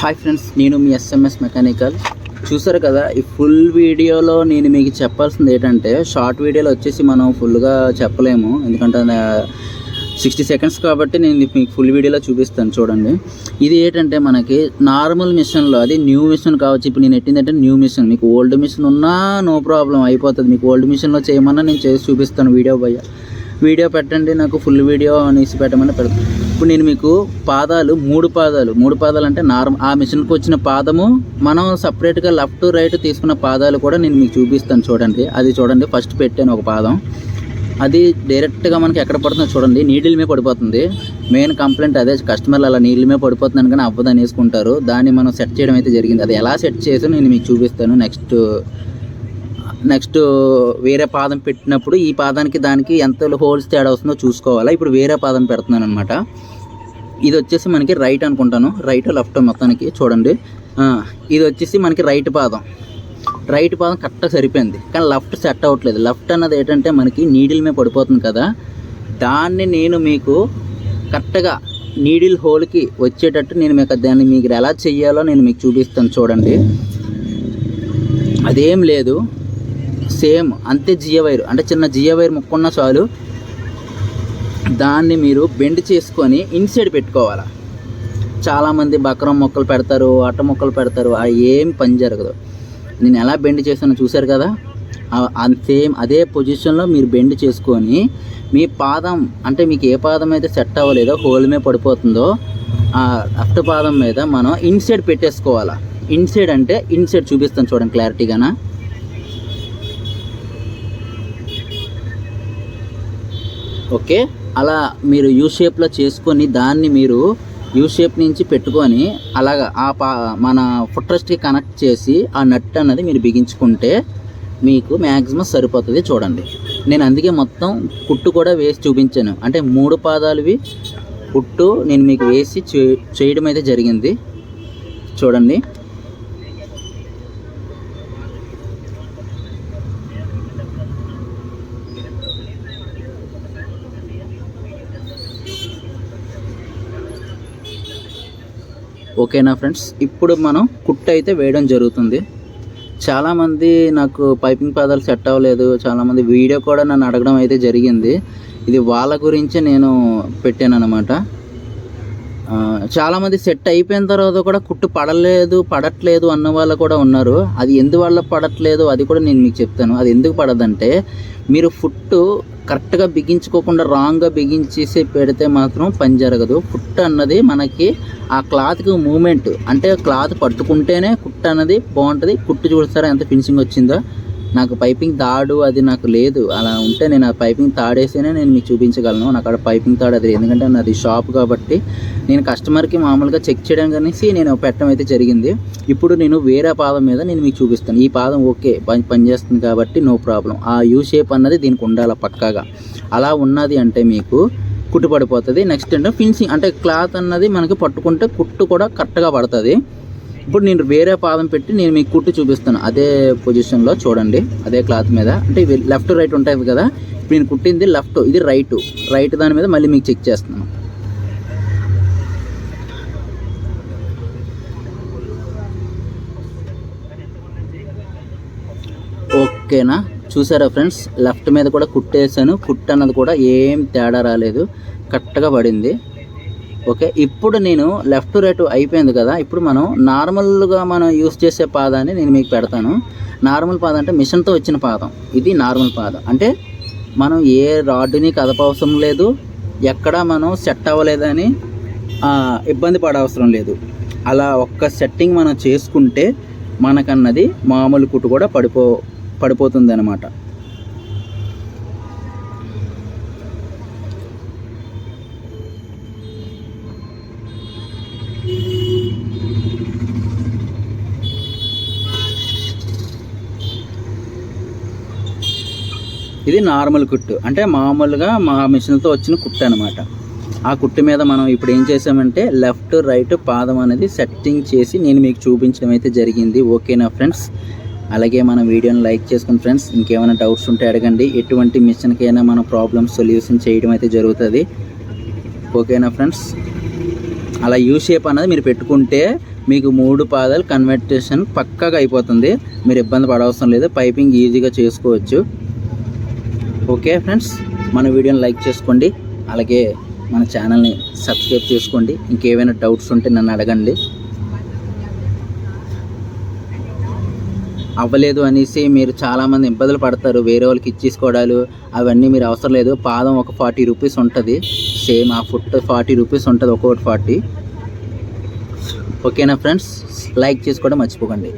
Hi friends, నేను మీ SMS mechanical. చూసారు కదా, ఈ ఫుల్ వీడియోలో నేను మీకు చెప్పాల్సింది ఏంటంటే, షార్ట్ వీడియోలో వచ్చేసి మనం ఫుల్గా చెప్పలేము, ఎందుకంటే 60 సెకండ్స్ కాబట్టి నేను మీకు ఫుల్ వీడియోలో చూపిస్తాను. చూడండి, ఇది ఏంటంటే మనకి నార్మల్ మిషన్లో, అది న్యూ మిషన్ కావచ్చు. ఇప్పుడు నేను ఎట్టిందంటే న్యూ మిషన్. మీకు ఓల్డ్ మిషన్ ఉన్నా నో ప్రాబ్లం, అయిపోతుంది. మీకు ఓల్డ్ మిషన్లో చేయమన్నా నేను చేసి చూపిస్తాను. వీడియో పెట్టండి, నాకు ఫుల్ వీడియో అనేసి పెట్టమని పెడతాను. ఇప్పుడు నేను మీకు మూడు పాదాలు అంటే ఆ మిషన్కి వచ్చిన పాదము, మనం సపరేట్గా లెఫ్ట్ రైట్ తీసుకున్న పాదాలు కూడా నేను మీకు చూపిస్తాను. చూడండి, అది చూడండి. ఫస్ట్ పెట్టాను ఒక పాదం, అది డైరెక్ట్గా మనకి ఎక్కడ పడుతుందో చూడండి, నీడిల్ మీద పడిపోతుంది. మెయిన్ కంప్లైంట్ అదే, కస్టమర్లు అలా నీళ్ళ మీద పడిపోతున్నాను కానీ అవ్వదని వేసుకుంటారు. దాన్ని మనం సెట్ చేయడం అయితే జరిగింది. అది ఎలా సెట్ చేసి నేను మీకు చూపిస్తాను. నెక్స్ట్ వేరే పాదం పెట్టినప్పుడు ఈ పాదానికి దానికి ఎంత హోల్స్ తేడా వస్తుందో చూసుకోవాలా. ఇప్పుడు వేరే పాదం పెడుతున్నాను అనమాట. ఇది వచ్చేసి మనకి రైట్ అనుకుంటాను, రైట్ లెఫ్ట్ మొత్తానికి చూడండి. ఇది వచ్చేసి మనకి రైట్ పాదం కరెక్ట్గా సరిపోయింది, కానీ లెఫ్ట్ సెట్ అవ్వట్లేదు. లెఫ్ట్ అన్నది ఏంటంటే మనకి నీడిల్ మీద పడిపోతుంది కదా, దాన్ని నేను మీకు కరెక్ట్గా నీడిల్ హోల్కి వచ్చేటట్టు నేను దాన్ని మీకు ఎలా చెయ్యాలో నేను మీకు చూపిస్తాను. చూడండి, అదేం లేదు, సేమ్ అంతే. జియో వైర్ అంటే చిన్న జియో వైర్ ముక్కున్న చాలు, దాన్ని మీరు బెండ్ చేసుకొని ఇన్సైడ్ పెట్టుకోవాలి. చాలామంది బక్రం మొక్కలు పెడతారు, అట్ట మొక్కలు పెడతారు, అవి ఏం పని జరగదు. నేను ఎలా బెండ్ చేస్తానో చూశారు కదా, సేమ్ అదే పొజిషన్లో మీరు బెండ్ చేసుకొని మీ పాదం అంటే మీకు ఏ పాదం అయితే సెట్ అవ్వలేదో, హోల్ మీద పడిపోతుందో ఆ లెఫ్ట్ పాదం మీద మనం ఇన్సైడ్ పెట్టేసుకోవాలి. ఇన్సైడ్ అంటే ఇన్సైడ్ చూపిస్తాను చూడండి క్లారిటీగానా. ఓకే, అలా మీరు యూ షేప్లో చేసుకొని దాన్ని మీరు యూ షేప్ నుంచి పెట్టుకొని అలాగా మన ఫుట్ రెస్ట్కి కనెక్ట్ చేసి ఆ నట్ అన్నది మీరు బిగించుకుంటే మీకు మ్యాక్సిమం సరిపోతుంది. చూడండి, నేను అందుకే మొత్తం కుట్టు కూడా వేసి చూపించాను. అంటే 3 పాదాలవి కుట్టు నేను మీకు వేసి చేయడం అయితే జరిగింది. చూడండి, ఓకేనా ఫ్రెండ్స్. ఇప్పుడు మనం కుట్టు అయితే వేయడం జరుగుతుంది. చాలామంది నాకు పైపింగ్ పాదాలు సెట్ అవ్వలేదు, చాలామంది వీడియో కూడా నన్ను అడగడం అయితే జరిగింది. ఇది వాళ్ళ గురించి నేను పెట్టాను అనమాట. చాలామంది సెట్ అయిపోయిన తర్వాత కూడా కుట్టు పడట్లేదు అన్న వాళ్ళు కూడా ఉన్నారు. అది ఎందువల్ల పడట్లేదు అది కూడా నేను మీకు చెప్తాను. అది ఎందుకు పడదంటే, మీరు ఫుట్ కరెక్ట్గా బిగించుకోకుండా రాంగ్గా బిగించేసి పెడితే మాత్రం పని జరగదు. ఫుట్ అన్నది మనకి ఆ క్లాత్కి మూమెంట్, అంటే క్లాత్ పట్టుకుంటేనే కుట్టు అన్నది బాగుంటుంది. కుట్టు చూస్తారా ఎంత ఫినిషింగ్ వచ్చిందో. నాకు పైపింగ్ తాడు అది నాకు లేదు, అలా ఉంటే నేను ఆ పైపింగ్ తాడేసేనే నేను మీకు చూపించగలను. నాకు అక్కడ పైపింగ్ తాడు అది, ఎందుకంటే నాది షాప్ కాబట్టి నేను కస్టమర్కి మామూలుగా చెక్ చేయడం అనేసి నేను పెట్టడం అయితే జరిగింది. ఇప్పుడు నేను వేరే పాదం మీద నేను మీకు చూపిస్తాను. ఈ పాదం ఓకే పనిచేస్తుంది కాబట్టి నో ప్రాబ్లం. ఆ యూ షేప్ అన్నది దీనికి ఉండాలి పక్కాగా. అలా ఉన్నది అంటే మీకు కుట్టు పడిపోతుంది. నెక్స్ట్ అంటే ఫినిషింగ్, అంటే క్లాత్ అన్నది మనకి పట్టుకుంటే కుట్టు కూడా కరెక్ట్గా పడుతుంది. ఇప్పుడు నేను వేరే పాదం పెట్టి నేను మీకు కుట్టు చూపిస్తాను. అదే పొజిషన్లో చూడండి, అదే క్లాత్ మీద. అంటే లెఫ్ట్ రైట్ ఉంటుంది కదా, ఇప్పుడు నేను కుట్టింది లెఫ్ట్, ఇది రైట్ దాని మీద మళ్ళీ మీకు చెక్ చేస్తున్నాను. ఓకేనా, చూసారా ఫ్రెండ్స్, లెఫ్ట్ మీద కూడా కుట్టేసాను. కుట్టు అన్నది కూడా ఏం తేడా రాలేదు, కరెక్ట్గా పడింది. ఓకే, ఇప్పుడు నేను లెఫ్ట్ రైట్ అయిపోయింది కదా, ఇప్పుడు మనం నార్మల్గా మనం యూస్ చేసే పాదాన్ని నేను మీకు పెడతాను. నార్మల్ పాదం అంటే మిషన్తో వచ్చిన పాదం, ఇది నార్మల్ పాదం. అంటే మనం ఏ రాడ్ని కదపవసరం లేదు, ఎక్కడ మనం సెట్ అవ్వలేదని ఇబ్బంది పడవసరం లేదు. అలా ఒక్క సెట్టింగ్ మనం చేసుకుంటే మనకన్నది మామూలు కుట్టు కూడా పడిపోతుంది అన్నమాట. ఇది నార్మల్ కుట్టు, అంటే మామూలుగా మా మిషన్తో వచ్చిన కుట్టు అనమాట. ఆ కుట్టు మీద మనం ఇప్పుడు ఏం చేసామంటే లెఫ్ట్ రైట్ పాదం అనేది సెట్టింగ్ చేసి నేను మీకు చూపించడం అయితే జరిగింది. ఓకేనా ఫ్రెండ్స్, అలాగే మన వీడియోని లైక్ చేసుకోండి ఫ్రెండ్స్. ఇంకేమైనా డౌట్స్ ఉంటే అడగండి. ఎటువంటి మిషన్కైనా మన ప్రాబ్లమ్స్ సొల్యూషన్ చేయడం అయితే జరుగుతుంది. ఓకేనా ఫ్రెండ్స్, అలా యూ షేప్ అన్నది మీరు పెట్టుకుంటే మీకు 3 పాదాలు కన్వర్టేషన్ పక్కాగా అయిపోతుంది. మీరు ఇబ్బంది పడవసరం లేదు, పైపింగ్ ఈజీగా చేసుకోవచ్చు. ఓకే ఫ్రెండ్స్, మన వీడియోని లైక్ చేసుకోండి, అలాగే మన ఛానల్ని సబ్స్క్రైబ్ చేసుకోండి. ఇంకేమైనా డౌట్స్ ఉంటే నన్ను అడగండి. అవ్వలేదు అనేసి మీరు చాలామంది ఇబ్బందులు పడతారు, వేరే వాళ్ళకి ఇచ్చేసుకోవడాలు అవన్నీ మీరు అవసరం లేదు. పాదం ఒక 40 రూపీస్ ఉంటుంది, సేమ్ ఆ ఫుట్ 40 రూపీస్ ఉంటుంది, ఒక్కొక్కటి 40. ఓకేనా ఫ్రెండ్స్, లైక్ చేసుకోవడం మర్చిపోకండి.